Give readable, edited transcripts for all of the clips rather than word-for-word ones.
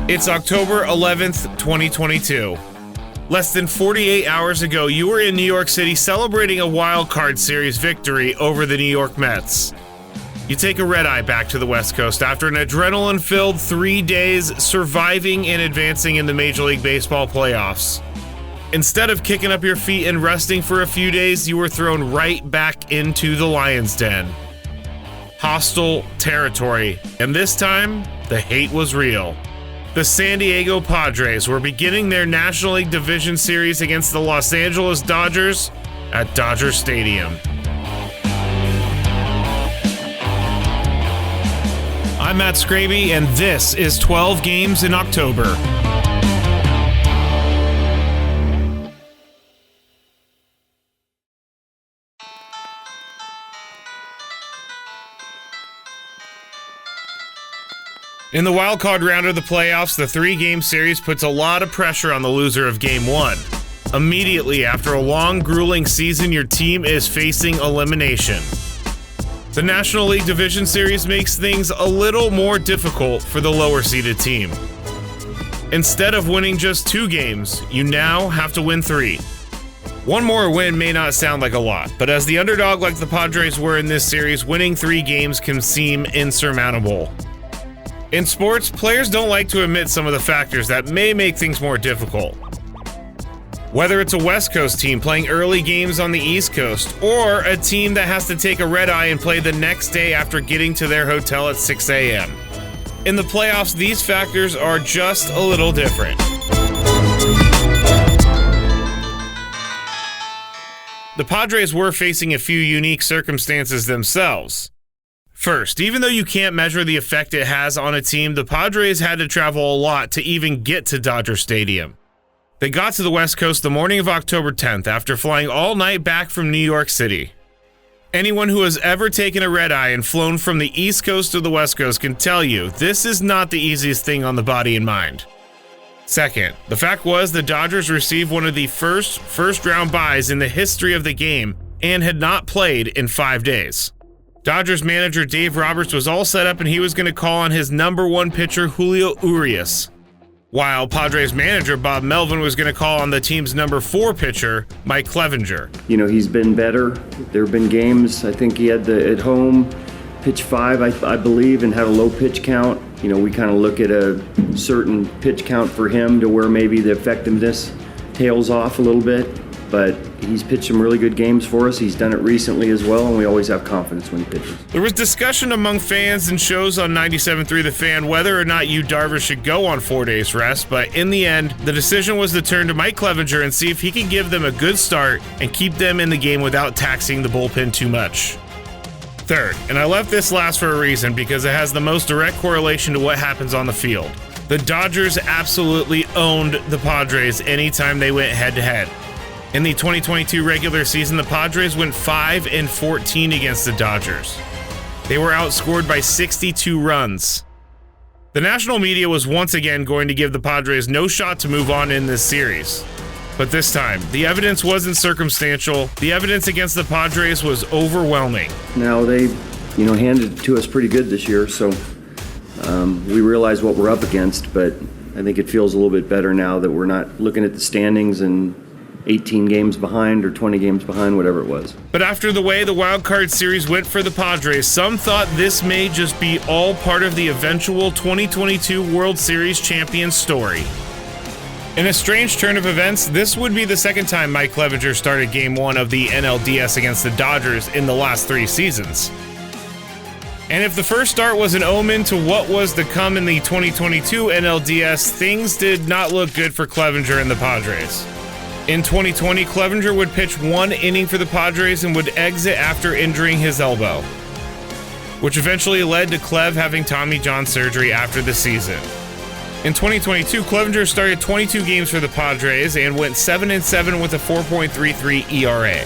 It's October 11th, 2022. Less than 48 hours ago, you were in New York City celebrating a wild card series victory over the New York Mets. You take a red-eye back to the West Coast after an adrenaline-filled 3 days surviving and advancing in the Major League Baseball playoffs. Instead of kicking up your feet and resting for a few days, you were thrown right back into the lion's den. Hostile territory, and this time, the hate was real. The San Diego Padres were beginning their National League Division Series against the Los Angeles Dodgers at Dodger Stadium. I'm Matt Skraby, and this is 12 Games in October. In the wildcard round of the playoffs, the 3-game series puts a lot of pressure on the loser of Game 1. Immediately after a long, grueling season, your team is facing elimination. The National League Division Series makes things a little more difficult for the lower-seeded team. Instead of winning just 2 games, you now have to win 3. One more win may not sound like a lot, but as the underdog like the Padres were in this series, winning 3 games can seem insurmountable. In sports, players don't like to admit some of the factors that may make things more difficult. Whether it's a West Coast team playing early games on the East Coast, or a team that has to take a red-eye and play the next day after getting to their hotel at 6 a.m. In the playoffs, these factors are just a little different. The Padres were facing a few unique circumstances themselves. First, even though you can't measure the effect it has on a team, the Padres had to travel a lot to even get to Dodger Stadium. They got to the West Coast the morning of October 10th after flying all night back from New York City. Anyone who has ever taken a red-eye and flown from the East Coast to the West Coast can tell you this is not the easiest thing on the body and mind. Second, the fact was the Dodgers received one of the first-round byes in the history of the game and had not played in 5 days. Dodgers manager Dave Roberts was all set up and he was going to call on his number 1 pitcher Julio Urias, while Padres manager Bob Melvin was going to call on the team's number 4 pitcher, Mike Clevinger. You know, he's been better. There have been games, I think he had at home, pitch 5, I believe, and had a low pitch count. You know, we kind of look at a certain pitch count for him to where maybe the effectiveness tails off a little bit. But he's pitched some really good games for us. He's done it recently as well, and we always have confidence when he pitches. There was discussion among fans and shows on 97.3 The Fan whether or not Yu Darvish should go on 4 days rest, but in the end, the decision was to turn to Mike Clevinger and see if he could give them a good start and keep them in the game without taxing the bullpen too much. Third, and I left this last for a reason because it has the most direct correlation to what happens on the field. The Dodgers absolutely owned the Padres anytime they went head-to-head. In the 2022 regular season, the Padres went 5-14 against the Dodgers. They were outscored by 62 runs. The national media was once again going to give the Padres no shot to move on in this series. But this time, the evidence wasn't circumstantial. The evidence against the Padres was overwhelming. Now they, handed it to us pretty good this year, so we realize what we're up against, but I think it feels a little bit better now that we're not looking at the standings and 18 games behind or 20 games behind, whatever it was. But after the way the wild card series went for the Padres, some thought this may just be all part of the eventual 2022 World Series champion story. In a strange turn of events, this would be the second time Mike Clevinger started Game 1 of the NLDS against the Dodgers in the last 3 seasons. And if the first start was an omen to what was to come in the 2022 NLDS, things did not look good for Clevinger and the Padres. In 2020, Clevinger would pitch 1 inning for the Padres and would exit after injuring his elbow, which eventually led to Clev having Tommy John surgery after the season. In 2022, Clevinger started 22 games for the Padres and went 7-7 with a 4.33 ERA.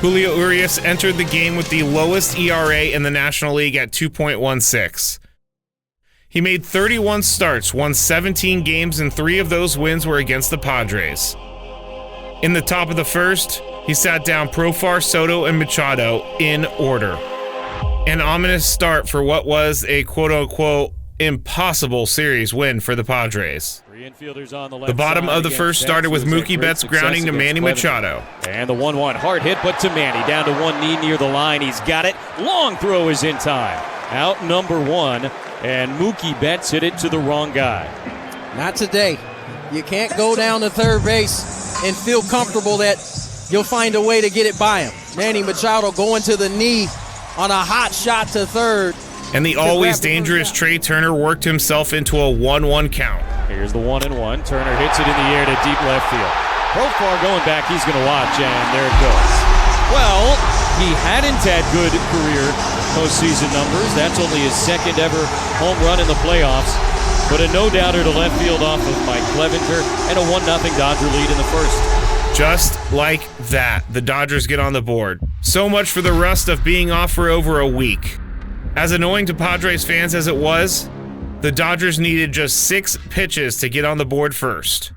Julio Urias entered the game with the lowest ERA in the National League at 2.16. He made 31 starts, won 17 games, and 3 of those wins were against the Padres. In the top of the first, he sat down Profar, Soto, and Machado in order. An ominous start for what was a quote-unquote impossible series win for the Padres. The bottom of the first started with Mookie Betts grounding to Manny Machado. And the 1-1 hard hit, but to Manny. Down to one knee near the line. He's got it. Long throw is in time. Out number one, and Mookie Betts hit it to the wrong guy. Not today. You can't go down to third base and feel comfortable that you'll find a way to get it by him. Manny Machado going to the knee on a hot shot to third. And the always dangerous Trey Turner worked himself into a 1-1 count. Here's the 1-1. Turner hits it in the air to deep left field. Profar going back, he's going to watch, and there it goes. Well, he hadn't had good career postseason numbers. That's only his second ever home run in the playoffs. But a no-doubter to left field off of Mike Clevinger, and a 1-0 Dodger lead in the first. Just like that, the Dodgers get on the board. So much for the rust of being off for over a week. As annoying to Padres fans as it was, the Dodgers needed just 6 pitches to get on the board first.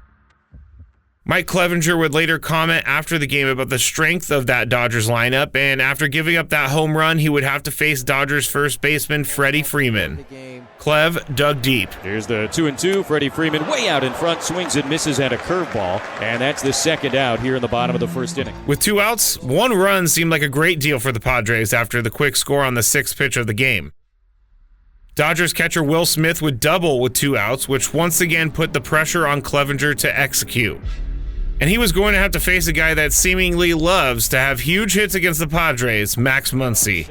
Mike Clevinger would later comment after the game about the strength of that Dodgers lineup, and after giving up that home run, he would have to face Dodgers first baseman Freddie Freeman. Clev dug deep. Here's the 2-2. Freddie Freeman way out in front, swings and misses at a curveball, and that's the second out here in the bottom of the first inning. With 2 outs, 1 run seemed like a great deal for the Padres after the quick score on the 6th pitch of the game. Dodgers catcher Will Smith would double with 2 outs, which once again put the pressure on Clevinger to execute. And he was going to have to face a guy that seemingly loves to have huge hits against the Padres, Max Muncy.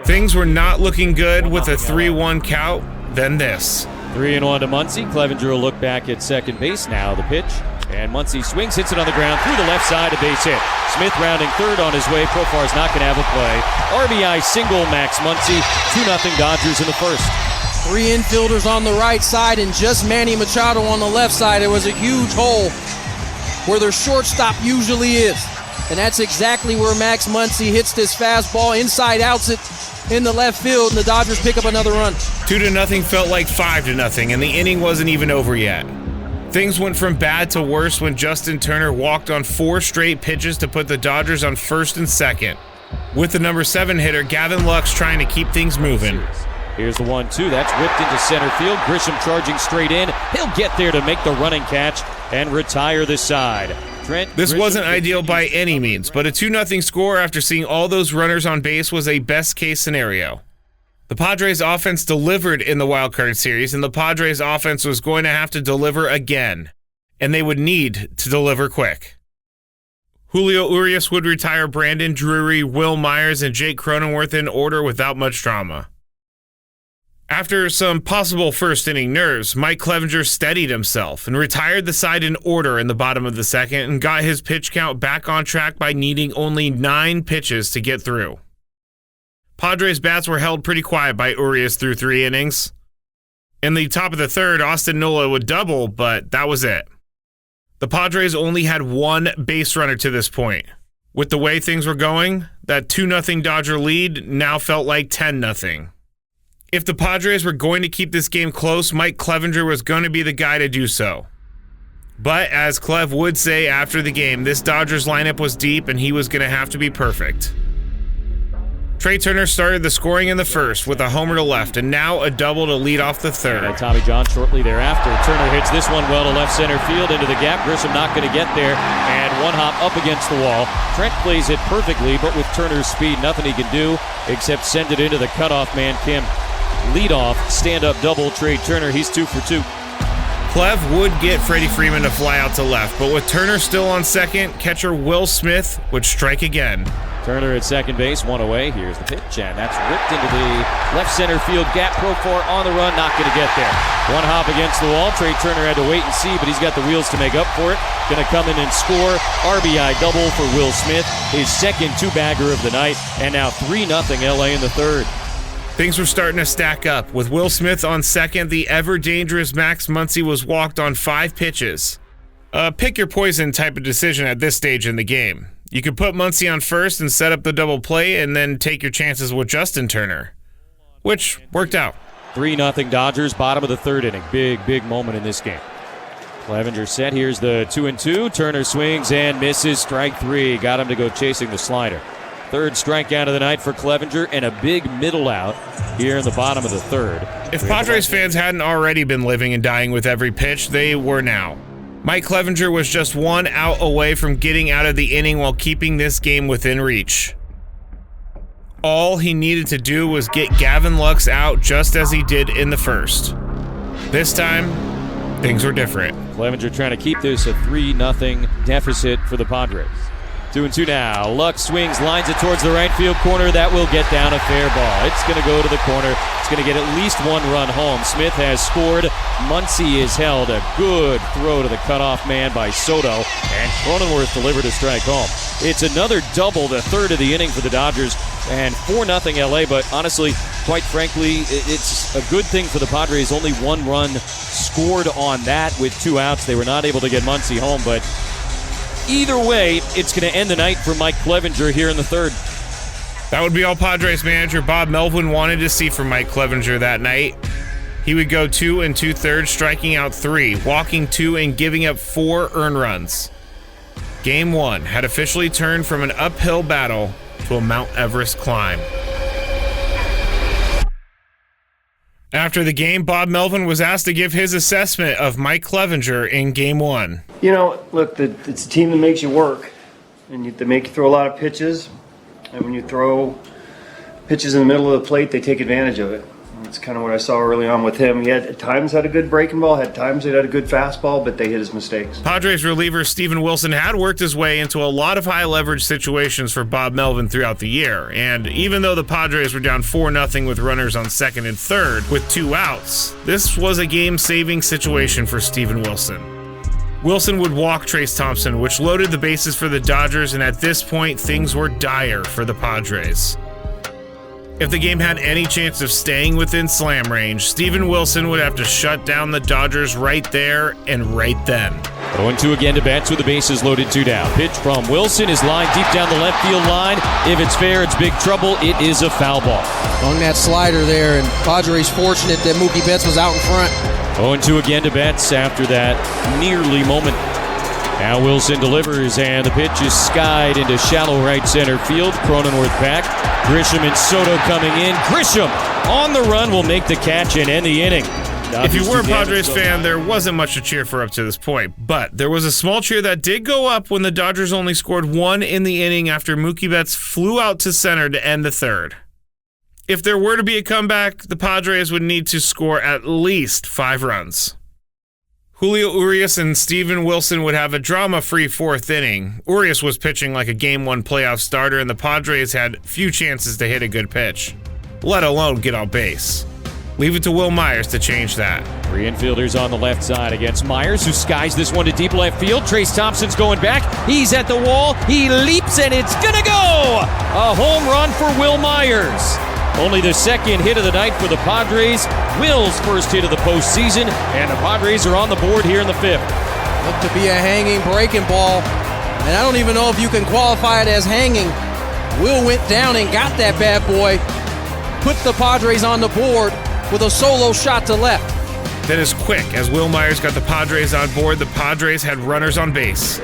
Things were not looking good with a 3-1 count, then this. 3-1 to Muncy. Clevinger will look back at second base now, the pitch. And Muncy swings, hits it on the ground through the left side, a base hit. Smith rounding third on his way. Profar's not going to have a play. RBI single, Max Muncy. 2-0 Dodgers in the first. 3 infielders on the right side and just Manny Machado on the left side. It was a huge hole where their shortstop usually is. And that's exactly where Max Muncy hits this fastball, inside outs it in the left field, and the Dodgers pick up another run. 2-0 felt like 5-0, and the inning wasn't even over yet. Things went from bad to worse when Justin Turner walked on 4 straight pitches to put the Dodgers on first and second, with the number 7 hitter Gavin Lux trying to keep things moving. Here's the 1-2. That's whipped into center field. Grisham charging straight in. He'll get there to make the running catch and retire the side. This wasn't ideal by any means, but a 2-0 score after seeing all those runners on base was a best-case scenario. The Padres offense delivered in the wildcard series, and the Padres offense was going to have to deliver again, and they would need to deliver quick. Julio Urias would retire Brandon Drury, Will Myers, and Jake Cronenworth in order without much drama. After some possible first-inning nerves, Mike Clevinger steadied himself and retired the side in order in the bottom of the second and got his pitch count back on track by needing only 9 pitches to get through. Padres bats were held pretty quiet by Urias through 3 innings. In the top of the third, Austin Nola would double, but that was it. The Padres only had 1 base runner to this point. With the way things were going, that 2-0 Dodger lead now felt like 10-0. If the Padres were going to keep this game close, Mike Clevinger was going to be the guy to do so. But as Clev would say after the game, this Dodgers lineup was deep and he was going to have to be perfect. Trey Turner started the scoring in the first with a homer to left and now a double to lead off the third. And Tommy John shortly thereafter. Turner hits this one well to left center field into the gap. Grisham not going to get there, and 1 hop up against the wall. Trent plays it perfectly, but with Turner's speed, nothing he can do except send it into the cutoff man, Kim. Leadoff, stand-up double, Trey Turner. He's 2 for 2. Clev would get Freddie Freeman to fly out to left, but with Turner still on second, catcher Will Smith would strike again. Turner at second base, 1 away. Here's the pitch, and that's ripped into the left center field gap. Profar on the run, not going to get there. 1 hop against the wall. Trey Turner had to wait and see, but he's got the wheels to make up for it. Going to come in and score. RBI double for Will Smith, his second 2-bagger of the night, and now 3-0 LA in the third. Things were starting to stack up. With Will Smith on second, the ever-dangerous Max Muncy was walked on 5 pitches. Pick your poison type of decision at this stage in the game. You could put Muncy on first and set up the double play and then take your chances with Justin Turner, which worked out. 3-0 Dodgers, bottom of the third inning. Big moment in this game. Clevinger set. Here's the 2-2. Turner swings and misses. Strike 3. Got him to go chasing the slider. Third strikeout of the night for Clevinger and a big middle out here in the bottom of the third. If Padres fans hadn't already been living and dying with every pitch, they were now. Mike Clevinger was just 1 out away from getting out of the inning while keeping this game within reach. All he needed to do was get Gavin Lux out just as he did in the first. This time, things were different. Clevinger trying to keep this a 3-0 deficit for the Padres. 2-2 now. Lux swings, lines it towards the right field corner. That will get down a fair ball. It's going to go to the corner. It's going to get at least 1 run home. Smith has scored. Muncy is held. A good throw to the cutoff man by Soto. And Cronenworth delivered a strike home. It's another double, the third of the inning for the Dodgers. And 4-0 LA, but honestly, quite frankly, it's a good thing for the Padres. Only 1 run scored on that with 2 outs. They were not able to get Muncy home, but either way, it's going to end the night for Mike Clevinger here in the third. That would be all Padres manager Bob Melvin wanted to see from Mike Clevinger that night. He would go 2 2/3, striking out 3, walking 2, and giving up 4 earned runs. Game 1 had officially turned from an uphill battle to a Mount Everest climb. After the game, Bob Melvin was asked to give his assessment of Mike Clevinger in Game 1. You know, look, it's a team that makes you work, and they make you throw a lot of pitches. And when you throw pitches in the middle of the plate, they take advantage of it. That's kind of what I saw early on with him. He had at times had a good breaking ball, had times he had a good fastball, but they hit his mistakes. Padres reliever Steven Wilson had worked his way into a lot of high leverage situations for Bob Melvin throughout the year. And even though the Padres were down 4-0 with runners on second and third with 2 outs, this was a game-saving situation for Steven Wilson. Wilson would walk Trace Thompson, which loaded the bases for the Dodgers, and at this point, things were dire for the Padres. If the game had any chance of staying within slam range, Steven Wilson would have to shut down the Dodgers right there and right then. 0-2 again to Betts with the bases loaded, 2 down. Pitch from Wilson is lined deep down the left field line. If it's fair, it's big trouble. It is a foul ball. On that slider there, and Padres fortunate that Mookie Betts was out in front. 0-2 again to Betts after that nearly moment. Now Wilson delivers, and the pitch is skied into shallow right center field. Cronenworth back. Grisham and Soto coming in. Grisham on the run will make the catch and end the inning. If you were a Padres fan, there wasn't much to cheer for up to this point, but there was a small cheer that did go up when the Dodgers only scored 1 in the inning after Mookie Betts flew out to center to end the third. If there were to be a comeback, the Padres would need to score at least 5 runs. Julio Urias and Steven Wilson would have a drama-free 4th inning. Urias was pitching like a Game 1 playoff starter, and the Padres had few chances to hit a good pitch, let alone get on base. Leave it to Will Myers to change that. 3 infielders on the left side against Myers, who skies this one to deep left field. Trace Thompson's going back. He's at the wall. He leaps, and it's going to go! A home run for Will Myers. Only the second hit of the night for the Padres. Will's first hit of the postseason, and the Padres are on the board here in the 5th. Looked to be a hanging breaking ball, and I don't even know if you can qualify it as hanging. Will went down and got that bad boy, put the Padres on the board with a solo shot to left. Then as quick as Will Myers got the Padres on board, the Padres had runners on base.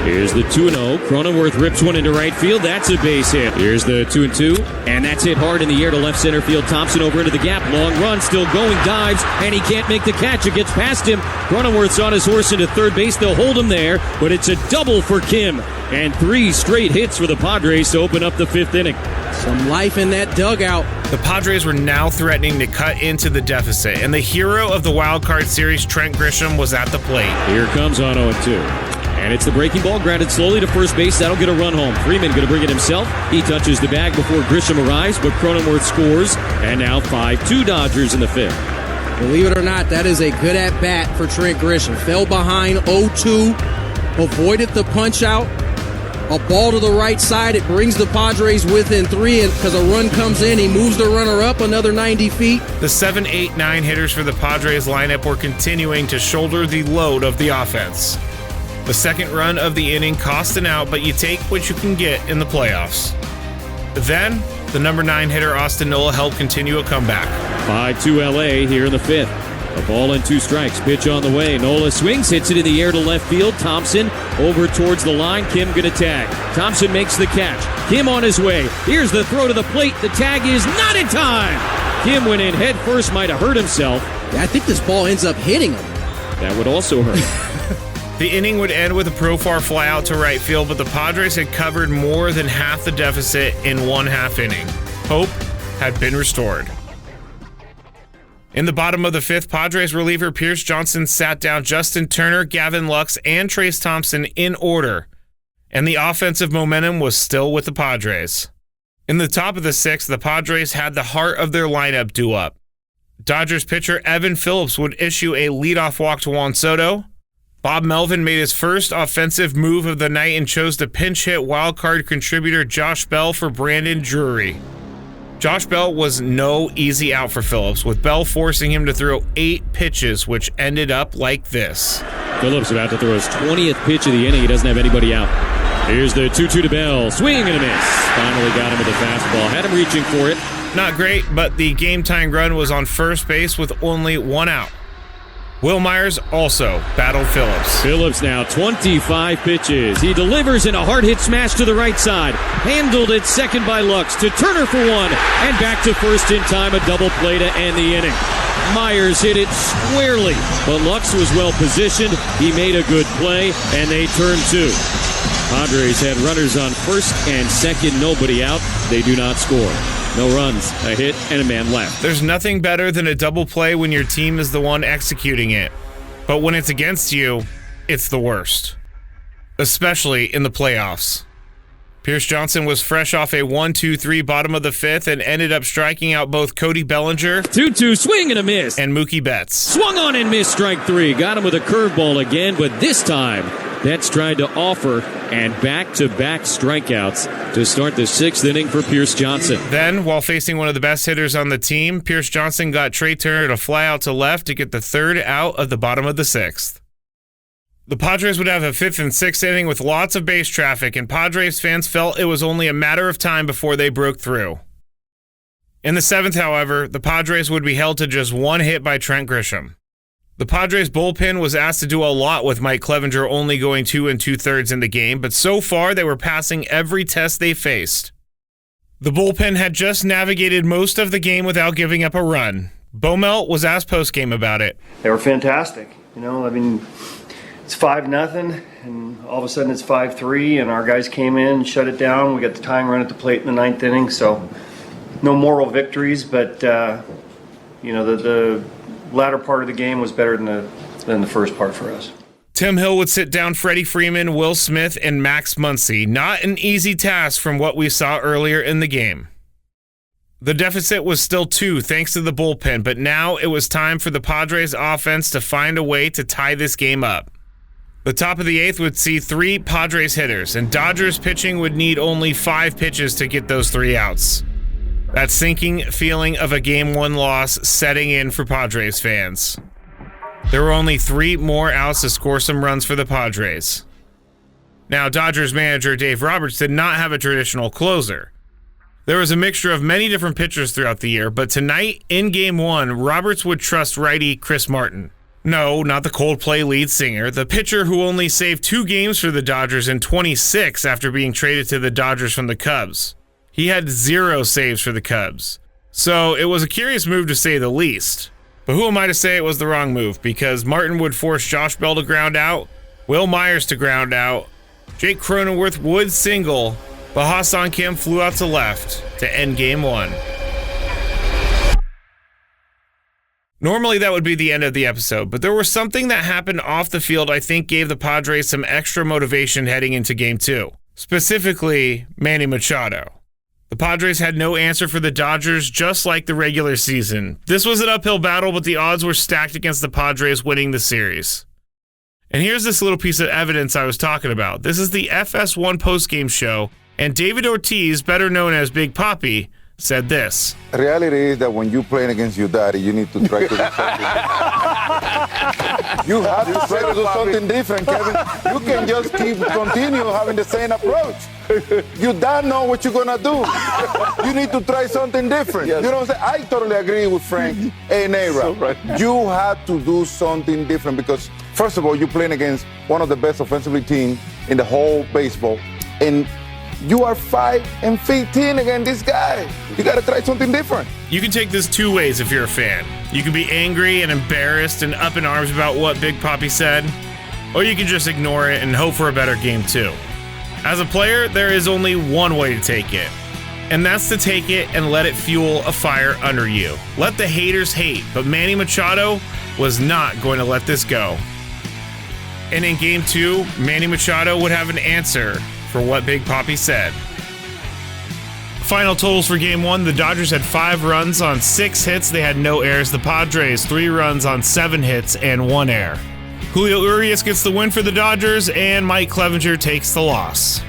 Here's the 2-0. Cronenworth rips one into right field. That's a base hit. Here's the 2-2. And that's hit hard in the air to left center field. Thompson over into the gap. Long run. Still going. Dives. And he can't make the catch. It gets past him. Cronenworth's on his horse into third base. They'll hold him there. But it's a double for Kim. And 3 straight hits for the Padres to open up the 5th inning. Some life in that dugout. The Padres were now threatening to cut into the deficit, and the hero of the wild card series, Trent Grisham, was at the plate. Here comes on 0-2. And it's the breaking ball, grounded slowly to first base. That'll get a run home. Freeman going to bring it himself. He touches the bag before Grisham arrives, but Cronenworth scores. And now 5-2 Dodgers in the 5th. Believe it or not, that is a good at-bat for Trent Grisham. Fell behind 0-2, avoided the punch-out. A ball to the right side. It brings the Padres within 3, and because a run comes in, he moves the runner up another 90 feet. The 7, 8, 9 hitters for the Padres lineup were continuing to shoulder the load of the offense. The second run of the inning cost an out, but you take what you can get in the playoffs. Then, the number 9 hitter Austin Nola helped continue a comeback. 5-2 LA here in the 5th. A ball and 2 strikes. Pitch on the way. Nola swings, hits it in the air to left field. Thompson over towards the line. Kim gonna tag. Thompson makes the catch. Kim on his way. Here's the throw to the plate. The tag is not in time. Kim went in head first, might have hurt himself. I think this ball ends up hitting him. That would also hurt. The inning would end with a Profar fly out to right field, but the Padres had covered more than half the deficit in one half inning. Hope had been restored. In the bottom of the fifth, Padres reliever Pierce Johnson sat down Justin Turner, Gavin Lux, and Trace Thompson in order, and the offensive momentum was still with the Padres. In the top of the sixth, the Padres had the heart of their lineup due up. Dodgers pitcher Evan Phillips would issue a leadoff walk to Juan Soto. Bob Melvin made his first offensive move of the night and chose to pinch hit wildcard contributor Josh Bell for Brandon Drury. Josh Bell was no easy out for Phillips, with Bell forcing him to throw 8 pitches, which ended up like this. Phillips about to throw his 20th pitch of the inning. He doesn't have anybody out. Here's the 2-2 to Bell. Swing and a miss. Finally got him with a fastball. Had him reaching for it. Not great, but the game-tying run was on first base with only 1 out. Will Myers also battled Phillips. Phillips now 25 pitches. He delivers in a hard-hit smash to the right side. Handled at second by Lux to Turner for 1. And back to first in time, a double play to end the inning. Myers hit it squarely, but Lux was well positioned. He made a good play, and they turned 2. Padres had runners on first and second, nobody out. They do not score. No runs, a hit, and a man left. There's nothing better than a double play when your team is the one executing it. But when it's against you, it's the worst. Especially in the playoffs. Pierce Johnson was fresh off a 1-2-3 bottom of the fifth and ended up striking out both Cody Bellinger 2-2 swing and a miss. And Mookie Betts. Swung on and missed strike 3. Got him with a curveball again, but this time Betts tried to offer and back-to-back strikeouts to start the 6th inning for Pierce Johnson. Then, while facing one of the best hitters on the team, Pierce Johnson got Trey Turner to fly out to left to get the 3rd out of the bottom of the 6th. The Padres would have a 5th and 6th inning with lots of base traffic, and Padres fans felt it was only a matter of time before they broke through. In the 7th, however, the Padres would be held to just 1 hit by Trent Grisham. The Padres bullpen was asked to do a lot with Mike Clevinger only going 2 2/3 in the game, but so far they were passing every test they faced. The bullpen had just navigated most of the game without giving up a run. Baumelt was asked postgame about it. They were fantastic. It's 5-0, and all of a sudden it's 5-3, and our guys came in, shut it down. We got the tying run at the plate in the 9th inning, so no moral victories, but the latter part of the game was better than the first part for us. Tim Hill would sit down Freddie Freeman, Will Smith, and Max Muncy. Not an easy task from what we saw earlier in the game. The deficit was still 2 thanks to the bullpen, but now it was time for the Padres offense to find a way to tie this game up. The top of the 8th would see 3 Padres hitters, and Dodgers pitching would need only 5 pitches to get those 3 outs. That sinking feeling of a Game 1 loss setting in for Padres fans. There were only 3 more outs to score some runs for the Padres. Now, Dodgers manager Dave Roberts did not have a traditional closer. There was a mixture of many different pitchers throughout the year, but tonight, in Game 1, Roberts would trust righty Chris Martin. No, not the Coldplay lead singer, the pitcher who only saved 2 games for the Dodgers in 26 after being traded to the Dodgers from the Cubs. He had 0 saves for the Cubs. So it was a curious move to say the least. But who am I to say it was the wrong move? Because Martin would force Josh Bell to ground out, Will Myers to ground out, Jake Cronenworth would single, but Ha-Seong Kim flew out to left to end Game 1. Normally that would be the end of the episode, but there was something that happened off the field I think gave the Padres some extra motivation heading into Game 2. Specifically, Manny Machado. The Padres had no answer for the Dodgers, just like the regular season. This was an uphill battle, but the odds were stacked against the Padres winning the series. And here's this little piece of evidence I was talking about. This is the FS1 postgame show, and David Ortiz, better known as Big Papi, said this. The reality is that when you're playing against your daddy, you need to try to do something. You have to try to do something different, Kevin. You can just continue having the same approach. Your dad know what you're gonna do. You need to try something different. Yes. You know what I'm saying? I totally agree with Frank and Nara. So right. You have to do something different because, first of all, you're playing against one of the best offensively teams in the whole baseball. And You are 5-15 against this guy. You got to try something different. You can take this two ways if you're a fan. You can be angry and embarrassed and up in arms about what Big Papi said, or you can just ignore it and hope for a better game too. As a player, there is only one way to take it, and that's to take it and let it fuel a fire under you. Let the haters hate, but Manny Machado was not going to let this go. And in Game 2, Manny Machado would have an answer for what Big Papi said. Final totals for Game 1, the Dodgers had 5 runs on 6 hits. They had no errors. The Padres, 3 runs on 7 hits and 1 error. Julio Urias gets the win for the Dodgers, and Mike Clevinger takes the loss.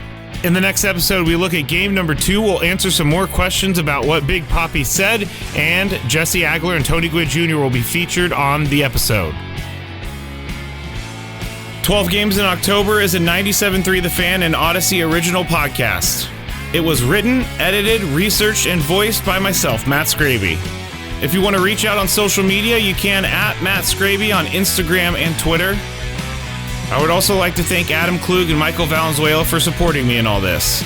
In the next episode, we look at Game number 2. We'll answer some more questions about what Big Papi said, and Jesse Agler and Tony Gwynn Jr. will be featured on the episode. 12 Games in October is a 97.3 The Fan and Odyssey original podcast. It was written, edited, researched, and voiced by myself, Matt Skraby. If you want to reach out on social media, you can at Matt Skraby on Instagram and Twitter. I would also like to thank Adam Klug and Michael Valenzuela for supporting me in all this.